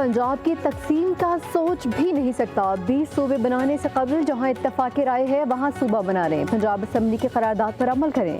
पंजाब की तकसीम का सोच भी नहीं सकता। 20 सूबे बनाने से कबल जहां इत्तफाक़ राय है वहां सूबा बना लें। पंजाब असम्बली की करारदाद पर अमल करें।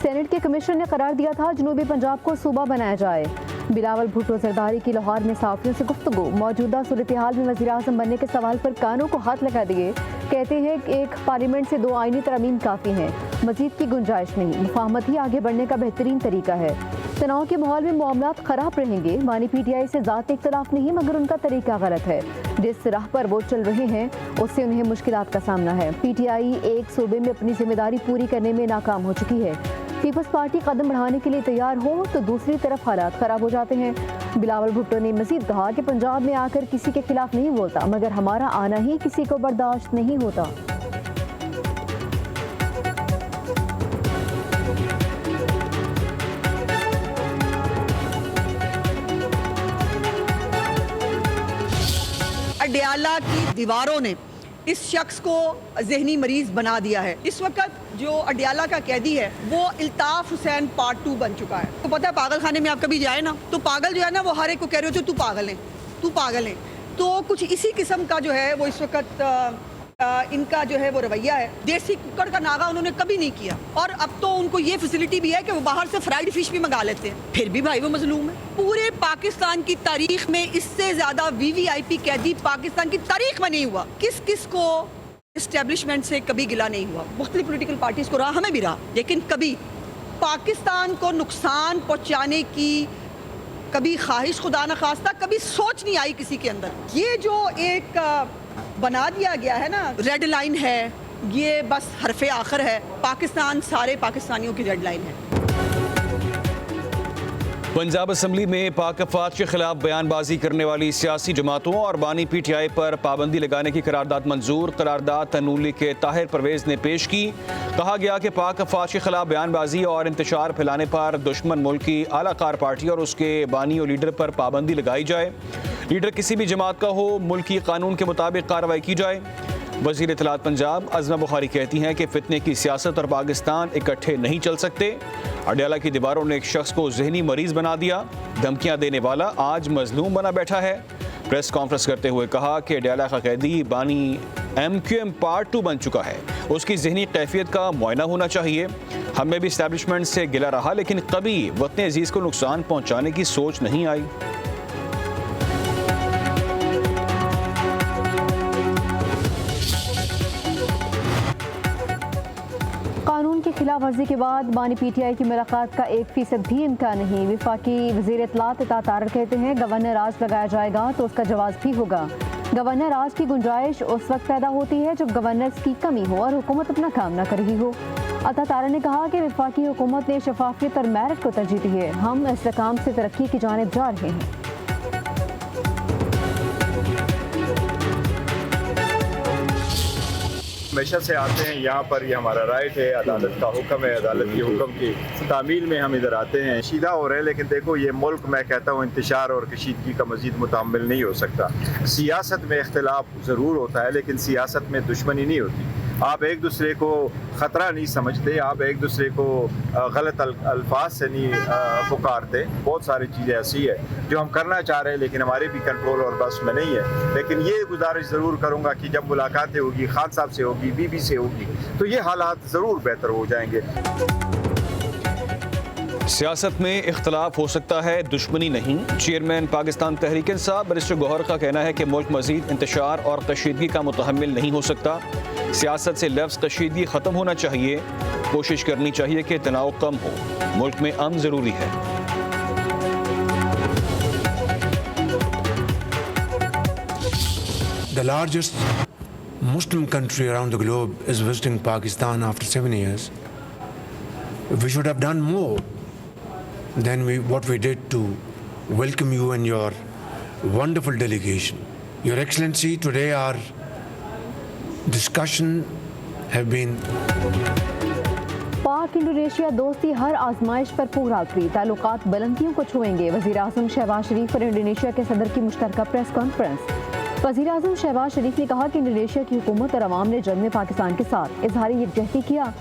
सेनेट के कमीशन ने करार दिया था जनूबी पंजाब को सूबा बनाया जाए। बिलावल भुट्टो जरदारी की लाहौर में सहाफ़ियों से गुफ्तगू। मौजूदा सूरत हाल में वज़ीर आज़म बनने के सवाल पर कानों को हाथ लगा दिए। कहते हैं कि एक पार्लियामेंट से 2 आईनी तरमीम काफ़ी हैं, मजीद की गुंजाइश नहीं। मुफाहमत ही आगे बढ़ने का बेहतरीन तरीका है। तनाव के माहौल में मामलात खराब रहेंगे। मानी PTI से ज़ाती इख्तलाफ नहीं मगर उनका तरीका गलत है। जिस राह पर वो चल रहे हैं उससे उन्हें मुश्किलात का सामना है। PTI एक सूबे में अपनी जिम्मेदारी पूरी करने में नाकाम हो चुकी है। पीपल्स पार्टी कदम बढ़ाने के लिए तैयार हो तो दूसरी तरफ हालात खराब हो जाते हैं। बिलावल भुट्टो ने मजीद कहा कि पंजाब में आकर किसी के खिलाफ नहीं बोलता मगर हमारा आना ही किसी को बर्दाश्त नहीं होता। अडयाला की दीवारों ने इस शख्स को जहनी मरीज बना दिया है। इस वक्त जो अडयाला का कैदी है वो इल्ताफ हुसैन पार्ट 2 बन चुका है। तो पता है पागल खाने में आप कभी जाए ना तो पागल जो है ना वो हर एक को कह रहे होते तू पागल है, तू पागल है। तो कुछ इसी किस्म का जो है वो इस वक्त इनका जो है वो रवैया है। देसी कुकर का नागा उन्होंने कभी नहीं किया और अब तो उनको ये फैसिलिटी भी है कि वो बाहर से फ्राइड फिश भी मंगा लेते हैं। फिर भी भाई वो मजलूम है। पूरे पाकिस्तान की तारीख में इससे ज्यादा VVIP कैदी पाकिस्तान की तारीख में नहीं हुआ। किस किस को एस्टेब्लिशमेंट से कभी गिला नहीं हुआ। मुख्तलिफ पोलिटिकल पार्टीज को रहा, हमें भी रहा, लेकिन कभी पाकिस्तान को नुकसान पहुंचाने की कभी ख्वाहिश खुदा न खास्ता कभी सोच नहीं आई किसी के अंदर। ये जो एक बना दिया गया है ना रेड लाइन है, ये बस हरफे आखिर है। पाकिस्तान सारे पाकिस्तानियों की रेड लाइन है। पंजाब असम्बली में पाक अफवाद के खिलाफ बयानबाजी करने वाली सियासी जमातों और बानी PTI पर पाबंदी लगाने की करारदाद मंजूर। करारदाद तनूली के ताहिर परवेज ने पेश की। कहा गया कि पाक अफवाद के खिलाफ बयानबाजी और इंतशार फैलाने पर दुश्मन मुल्क की आलाकार पार्टी और उसके बानी और लीडर पर पाबंदी लगाई जाए। लीडर किसी भी जमात का हो, मुल्की कानून के मुताबिक कार्रवाई की जाए। वज़ीर इत्तलात पंजाब अज़मा बुखारी कहती हैं कि फितने की सियासत और पाकिस्तान इकट्ठे नहीं चल सकते। अडयाला की दीवारों ने एक शख्स को जहनी मरीज बना दिया। धमकियां देने वाला आज मजलूम बना बैठा है। प्रेस कॉन्फ्रेंस करते हुए कहा कि अडयाला का कैदी बानी MQM पार्ट 2 बन चुका है। उसकी जहनी कैफियत का मुआयना होना चाहिए। हमें भी इस्टेब्लिशमेंट से गिला रहा लेकिन कभी वतन अजीज़ को नुकसान पहुँचाने की सोच नहीं आई। कानून की खिलाफ वर्जी के बाद बानी PTI की मुलाकात का 1% भी इम्कान नहीं। वफाकी वज़ीर इत्तलात इताअत तारड़ कहते हैं गवर्नर राज लगाया जाएगा तो उसका जवाब भी होगा। गवर्नर राज की गुंजाइश उस वक्त पैदा होती है जब गवर्नर्स की कमी हो और हुकूमत अपना काम न कर रही हो। इताअत तारड़ ने कहा कि वफाकी हुकूमत ने शफाफियत और मेरिट को तरजीह दी है। हम इस्तेकाम से तरक्की की जानिब जा रहे हैं। हमेशा से आते हैं यहाँ पर, ये हमारा राइट है, अदालत का हुक्म है, अदालत के हुक्म की तामील में हम इधर आते हैं। शीदा हो रहे हैं लेकिन देखो ये मुल्क मैं कहता हूँ इंतशार और कशीदगी का मजीद मुतामिल नहीं हो सकता। सियासत में इख्तिलाफ ज़रूर होता है लेकिन सियासत में दुश्मनी नहीं होती। आप एक दूसरे को ख़तरा नहीं समझते, आप एक दूसरे को गलत अल्फाज से नहीं पुकारते। बहुत सारी चीज़ें ऐसी है जो हम करना चाह रहे हैं लेकिन हमारे भी कंट्रोल और बस में नहीं है। लेकिन ये गुजारिश ज़रूर करूँगा कि जब मुलाकातें होगी, खान साहब से होगी, बीबी से होगी, तो ये हालात ज़रूर बेहतर हो जाएंगे। सियासत में इख्तलाफ हो सकता है, दुश्मनी नहीं। चेयरमैन पाकिस्तान तहरीक इंसाफ बैरिस्टर गौहर का कहना है कि मुल्क मजीद इंतशार और कशीदगी का मुतहम्मिल नहीं हो सकता। सियासत से लफ्ज़ कशीदगी ख़त्म होना चाहिए। कोशिश करनी चाहिए कि तनाव कम हो। मुल्क में अमन ज़रूरी है। The largest Muslim country around the globe is visiting Pakistan after 7 years. We should have done more than what we did to welcome you and your wonderful delegation. Your Excellency, today our discussion have been पाक Indonesia दोस्ती हर आजमाइश पर पूरा उतरी। ताल्लुकात बुलंदियों को छुएंगे। वज़ीर आज़म शहबाज शरीफ और इंडोनेशिया के सदर की मुश्तरका प्रेस कॉन्फ्रेंस। वज़ीर आज़म शहबाज शरीफ ने कहा कि इंडोनेशिया की हुकूमत और अवाम ने जंग में पाकिस्तान के साथ इजहार यकजहती किया।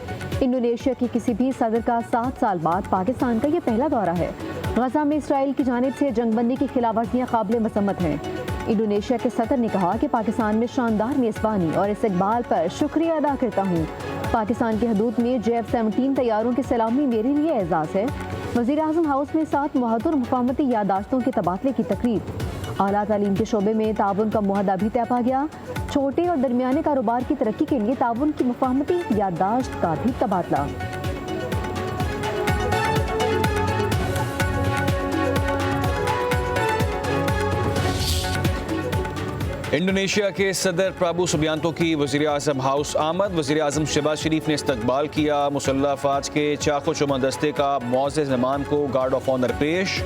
इंडोनेशिया के किसी भी सदर का 7 साल बाद पाकिस्तान का ये पहला दौरा है। गजा में इसराइल की जानिब से जंगबंदी की खिलाफवर्जियाँ काबिल मसम्मत हैं। इंडोनेशिया के सदर ने कहा कि पाकिस्तान में शानदार मेज़बानी और इस्तकबाल पर शुक्रिया अदा करता हूँ। पाकिस्तान की हदूद में JF-17 तैयारों की सलामी मेरे लिए एजाज़ है। वज़ीर-ए-आज़म हाउस में 7 मुहद्दर मुफाहमती यादाश्तों के तबादले की तकरीब। आला तालीम के शोबे में ताउन का मुआहदा भी तय पा गया। छोटे और दरमियाने कारोबार की तरक्की के लिए ताउन की मुफाहमती यादाश्त का भी तबादला। इंडोनेशिया के सदर प्राबू सुबियांतो की वज़ीर-ए-आज़म हाउस आमद। वज़ीर-ए-आज़म शहबाज शरीफ ने इस्तकबाल किया। मुसल्लह अफ़वाज के चाको चुमा दस्ते का मुअज़्ज़ज़ ज़मान को गार्ड ऑफ ऑनर पेश।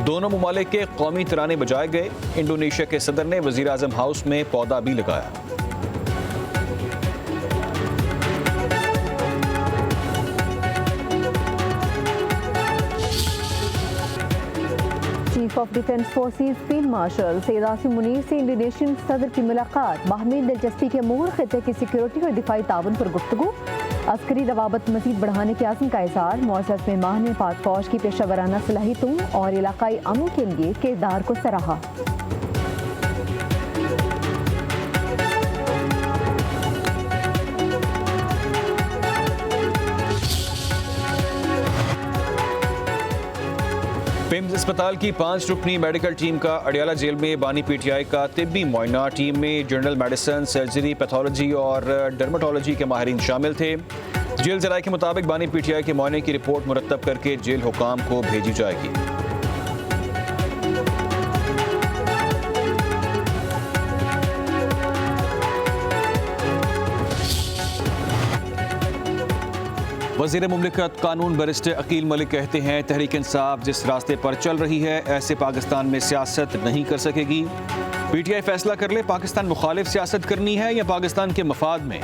दोनों ममालिक के कौमी तराने बजाए गए। इंडोनेशिया के सदर ने वज़ीर-ए-आज़म हाउस में पौधा भी लगाया। Chief of defence forces field marshal Syed Asim Munir से इंडोनेशियन सदर की मुलाकात। बाहमी दिलचस्पी के मोड़ खिते की सिक्योरिटी और दिफाई ताउन पर गुफ्तगू। अस्करी रवाबत मजीद बढ़ाने के आज़म का इज़हार। मुअज़्ज़ज़ मेहमान ने पाक फौज की पेशा वराना सलाहियतों और इलाकाई अमन के लिए किरदार को सराहा। पिम्स अस्पताल की 5 रुकनी मेडिकल टीम का अडियाला जेल में बानी PTI का तिब्बी मुआयना। टीम में जनरल मेडिसिन, सर्जरी, पैथोलॉजी और डर्मेटोलॉजी के माहिरीन शामिल थे। जेल ज़राए के मुताबिक बानी PTI के मुआयने की रिपोर्ट मुरतब करके जेल हुकाम को भेजी जाएगी। वज़ीर मुमलिकत कानून बैरिस्टर अकील मलिक कहते हैं, तहरीक इंसाफ जिस रास्ते पर चल रही है ऐसे पाकिस्तान में सियासत नहीं कर सकेगी। PTI फैसला कर ले पाकिस्तान मुखालिफ सियासत करनी है या पाकिस्तान के मफाद में।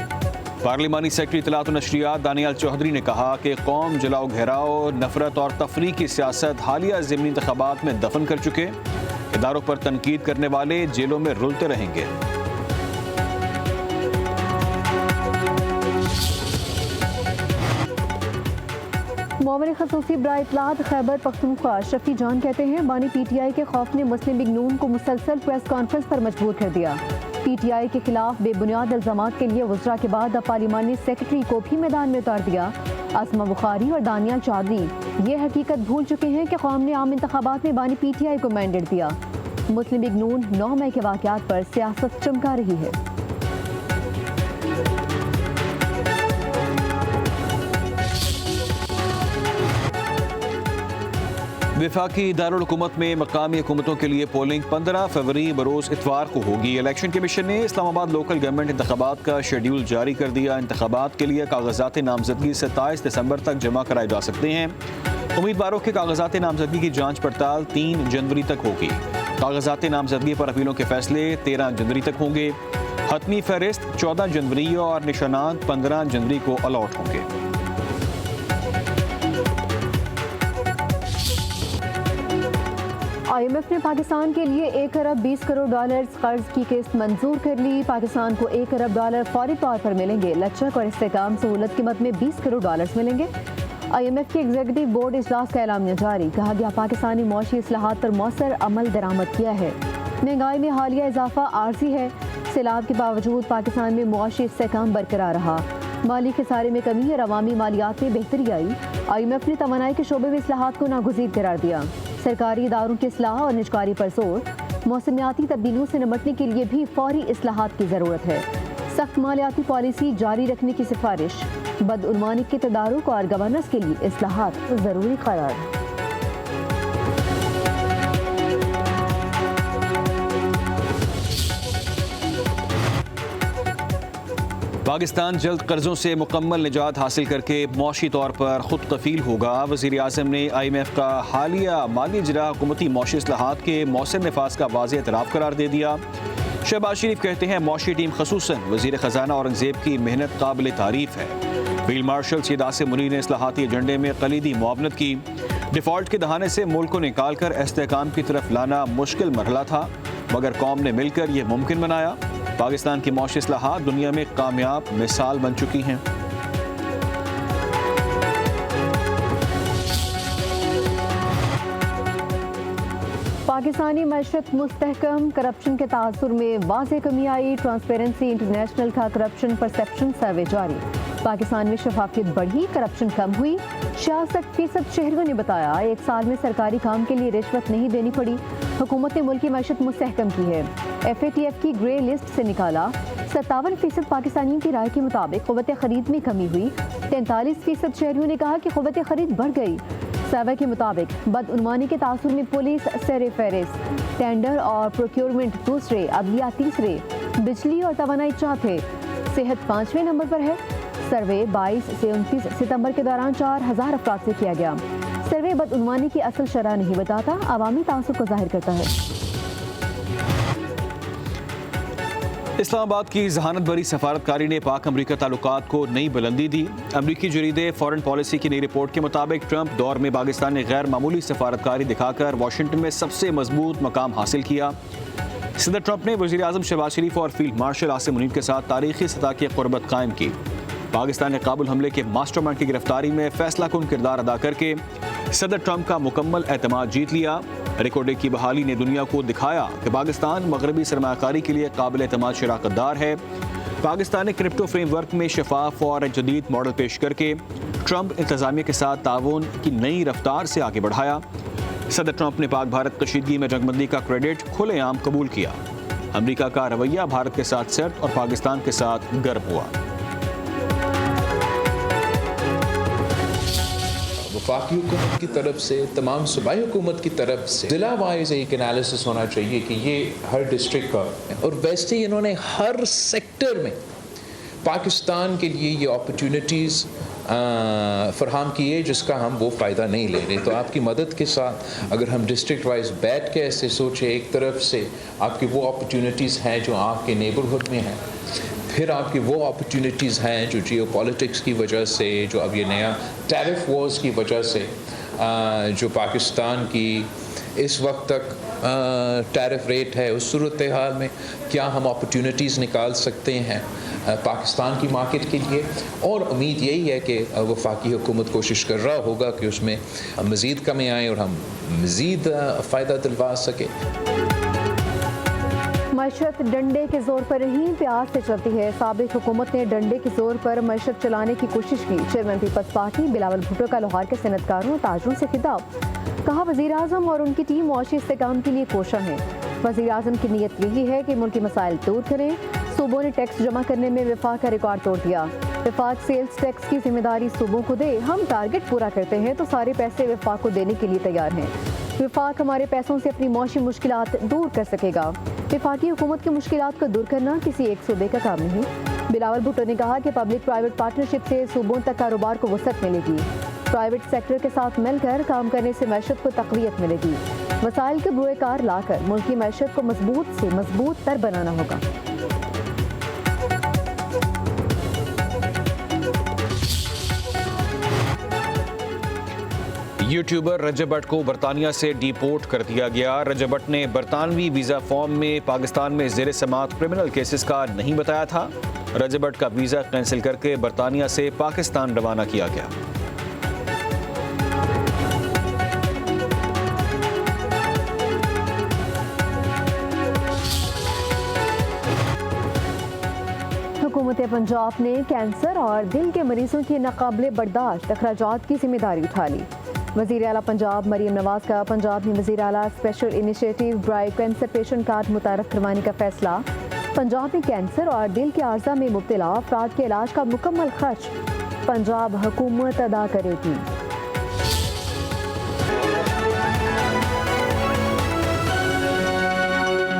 पार्लिमानी सेक्रेटरी इत्तलात और नशरियात दानियाल चौधरी ने कहा कि कौम जलाओ घेराव, नफरत और तफरीक की सियासत हालिया ज़िमनी इंतखाबात में दफन कर चुके। इदारों पर तनकीद करने वाले जेलों में रुलते रहेंगे। मामले खसूसी बराए इत्तलात खैबर पख्तूनख्वा शफी जान कहते हैं, बानी PTI के खौफ ने मुस्लिम लीग नून को मुसलसल प्रेस कॉन्फ्रेंस पर मजबूर कर दिया। PTI के खिलाफ बेबुनियाद इल्जामात के लिए वज़रा के बाद अब पार्लिमानी सेक्रेटरी को भी मैदान में उतार दिया। आसमा बुखारी और दानियाल चौधरी ये हकीकत भूल चुके हैं कि कौम ने आम इंतखाबात में बानी PTI को मैंडेट दिया। मुस्लिम लीग नून 9 मई के वाक़यात पर सियासत चमका रही है। वफाकी दारुल हुकूमत में मकामी हुकूमतों के लिए पोलिंग 15 फरवरी बरोज़ इतवार को होगी। इलेक्शन कमीशन ने इस्लामाबाद लोकल गवर्नमेंट इंतखाबात का शेड्यूल जारी कर दिया। इंतखाबात के लिए कागजात नामजदगी 27 दिसंबर तक जमा कराए जा सकते हैं। उम्मीदवारों के कागजात नामजदगी की जाँच पड़ताल 3 जनवरी तक होगी। कागजात नामजदगी पर अपीलों के फैसले 13 जनवरी तक होंगे। हतमी फहरिस्त 14 जनवरी और निशानात 15 जनवरी को अलॉट होंगे। IMF ने पाकिस्तान के लिए 1 अरब 20 करोड़ डॉलर कर्ज की किस्त मंजूर कर ली। पाकिस्तान को 1 अरब डॉलर फौरी तौर पर मिलेंगे। लचक और इस्तेहकाम सहूलत कीमत में 20 करोड़ डॉलर मिलेंगे। IMF के एग्जीक्यूटिव बोर्ड इजलास का ऐलान जारी। कहा गया, पाकिस्तानी मौशी इस्लाहात पर मौसर अमल दरामद किया है। महंगाई में हालिया इजाफा आर्जी है। सैलाब के बावजूद पाकिस्तान में मौशी इस्तेहकाम बरकरार रहा। माली खसारे में कमी और अवामी मालियात में बेहतरी आई। IMF ने तवानाई के शोबे में इस्लाहात को नागुज़ीर करार दिया। सरकारी इदारों की इस्लाह और निजकारी पर जोर। मौसमियाती तब्दीलियों से निपटने के लिए भी फौरी इस्लाहात की ज़रूरत है। सख्त मालियाती पॉलिसी जारी रखने की सिफारिश। बदउनवानी के तदारुक और गवर्नेंस के लिए इस्लाहात ज़रूरी करार। पाकिस्तान जल्द कर्जों से मुकम्मल निजात हासिल करके मौशी तौर पर खुद कफील होगा। वज़ीर-ए-आज़म ने IMF का हालिया माली इजरा हुकूमती मौशी इस्लाहात के मौसम नफाज का वाज़ेह एतराफ़ करार दे दिया। शहबाज शरीफ कहते हैं, मौशी टीम खसूसन वज़ीर ख़जाना औरंगज़ेब की मेहनत काबिल तारीफ़ है। फील्ड मार्शल सैयद आसिम मुनीर ने इस्लाहाती एजेंडे में कलीदी मुआवनत की। डिफ़ॉल्ट के दहाने से मुल्क को निकाल कर इस्तेहकाम की तरफ लाना मुश्किल मरहला था, मगर कौम ने मिलकर यह मुमकिन बनाया। पाकिस्तान की मौशी इस्लाहात दुनिया में कामयाब मिसाल बन चुकी हैं। पाकिस्तानी मैशत मुस्तहकम, करप्शन के तासुर में वाज़ेह कमी आई। ट्रांसपेरेंसी इंटरनेशनल का करप्शन परसेप्शन सर्वे जारी। पाकिस्तान में शफाफियत बढ़ी, करप्शन कम हुई। 66% शहरियों ने बताया 1 साल में सरकारी काम के लिए रिश्वत नहीं देनी पड़ी। हुकूमत ने मुल्क की मैशत मुस्तहकम की है। FATF की ग्रे लिस्ट से निकाला। 57% पाकिस्तानियों की राय के मुताबिक क़ुव्वत खरीद में कमी हुई। 43% शहरियों ने कहा कि क़ुव्वत खरीद बढ़ गई। सर्वे के मुताबिक बदउनवानी के तासुर में पुलिस सर फहरिस्त, टेंडर और प्रोक्योरमेंट दूसरे, अदलिया तीसरे, बिजली और तवानाई चौथे, सेहत 5वें नंबर पर है। सर्वे 22 से 29 सितंबर के दौरान 4000 अफराद से किया गया। सर्वे बदउनवानी की असल शरह नहीं बताता, अवामी तासुर को जाहिर करता है। इस्लामाबाद की जहानत भरी सफारतकारी ने पाक अमरीका ताल्लुकात को नई बुलंदी दी। अमरीकी जरीदे फॉरेन पॉलिसी की नई रिपोर्ट के मुताबिक ट्रंप दौर में पाकिस्तान ने गैर मामूली सफारतकारी दिखाकर वाशिंगटन में सबसे मजबूत मकाम हासिल किया। सदर ट्रंप ने वज़ीर आज़म शहबाज शरीफ और फील्ड मार्शल आसिम मुनीर के साथ तारीखी सतह की क़ुर्बत कायम की। पाकिस्तान ने काबुल हमले के मास्टरमाइंड की गिरफ्तारी में फैसला कुन किरदार अदा करके सदर ट्रंप का मुकम्मल एतमाद जीत लिया। रिकॉर्ड की बहाली ने दुनिया को दिखाया कि पाकिस्तान मगरबी सरमाकारी के लिए काबिल एतमाद शराकतदार है। पाकिस्तान ने क्रिप्टो फ्रेमवर्क में शफाफ और जदीद मॉडल पेश करके ट्रंप इंतजामिया के साथ ताउन की नई रफ्तार से आगे बढ़ाया। सदर ट्रंप ने पाक भारत कशीदगी में जंगबंदी का क्रेडिट खुलेआम कबूल किया। अमरीका का रवैया भारत के साथ सख्त और पाकिस्तान के साथ गर्म हुआ। वफाकी हुकूमत की तरफ से, तमाम सूबाई हुकूमत की तरफ से ज़िला वाइज एक एनालिसिस होना चाहिए कि ये हर डिस्ट्रिक्ट का, और वैसे ही इन्होंने हर सेक्टर में पाकिस्तान के लिए ये अपॉर्चुनिटीज़ फराहम किए जिसका हम वो फ़ायदा नहीं ले रहे। तो आपकी मदद के साथ अगर हम डिस्ट्रिक्ट वाइज बैठ के ऐसे सोचें, एक तरफ से आपकी वो अपॉर्चुनिटीज़ हैं जो आपके नेबरहुड में हैं, फिर आपकी वो अपॉर्चुनिटीज़ हैं जो जियो पॉलिटिक्स की वजह से, जो अब ये नया टैरिफ वॉर्स की वजह से जो पाकिस्तान की इस वक्त तक टैरिफ रेट है, उस सूरत हाल में क्या हम अपॉर्चुनिटीज़ निकाल सकते हैं पाकिस्तान की मार्केट के लिए। और उम्मीद यही है कि वफाकी हुकूमत कोशिश कर रहा होगा कि उसमें मज़ीद कमी आए और हम मज़ीद फ़ायदा दिलवा सके। मैशत डंडे के जोर पर नहीं, प्यार से चलती है। साबिक हुकूमत ने डंडे के जोर पर मैशत चलाने की कोशिश की। Chairman people's party Bilawal Bhutto का लाहौर के सनतकारों और ताजरों से खिताब। कहा वज़ीर आज़म और उनकी टीम मुआशी इस्तेहकाम के लिए कोशा है। वज़ीर आज़म की नीयत यही है कि मुल्की मसाइल दूर करें। सूबों ने टैक्स जमा करने में वफाक का रिकॉर्ड तोड़ दिया। वफाक सेल्स टैक्स की जिम्मेदारी सूबों को दे। हम टारगेट पूरा करते हैं तो सारे पैसे वफाक को देने के लिए तैयार हैं। वफाक हमारे पैसों से अपनी मौशी मुश्किलात दूर कर सकेगा। वफाकी हुकूमत की मुश्किलात को दूर करना किसी एक सूबे का काम नहीं। बिलावल भुट्टो ने कहा कि पब्लिक प्राइवेट पार्टनरशिप से सूबों तक कारोबार को वसअत मिलेगी। प्राइवेट सेक्टर के साथ मिलकर काम करने से मैशत को तक़वियत मिलेगी। वसाइल के बुए कार लाकर मुल्क की मैशत को मजबूत से मजबूत तर बनाना होगा। यूट्यूबर रजब भट्ट को बरतानिया से डिपोर्ट कर दिया गया। रजब भट्ट ने बरतानवी वीज़ा फॉर्म में पाकिस्तान में ज़ेर समात क्रिमिनल केसेस का नहीं बताया था। रजब भट्ट का वीज़ा कैंसिल करके बरतानिया से पाकिस्तान रवाना किया गया। हुकूमत पंजाब ने कैंसर और दिल के मरीजों की नाकाबिले बर्दाश्त अखराजात की जिम्मेदारी उठा ली। वज़ीर आला पंजाब मरीम नवाज का पंजाब में वज़ीर आला special initiative drive cancer patient card मुतारफ करवाने का फैसला। पंजाब में कैंसर और दिल के आर्जा में मुब्तला अफराद के इलाज का मुकम्मल खर्च पंजाब हुकूमत अदा करेगी।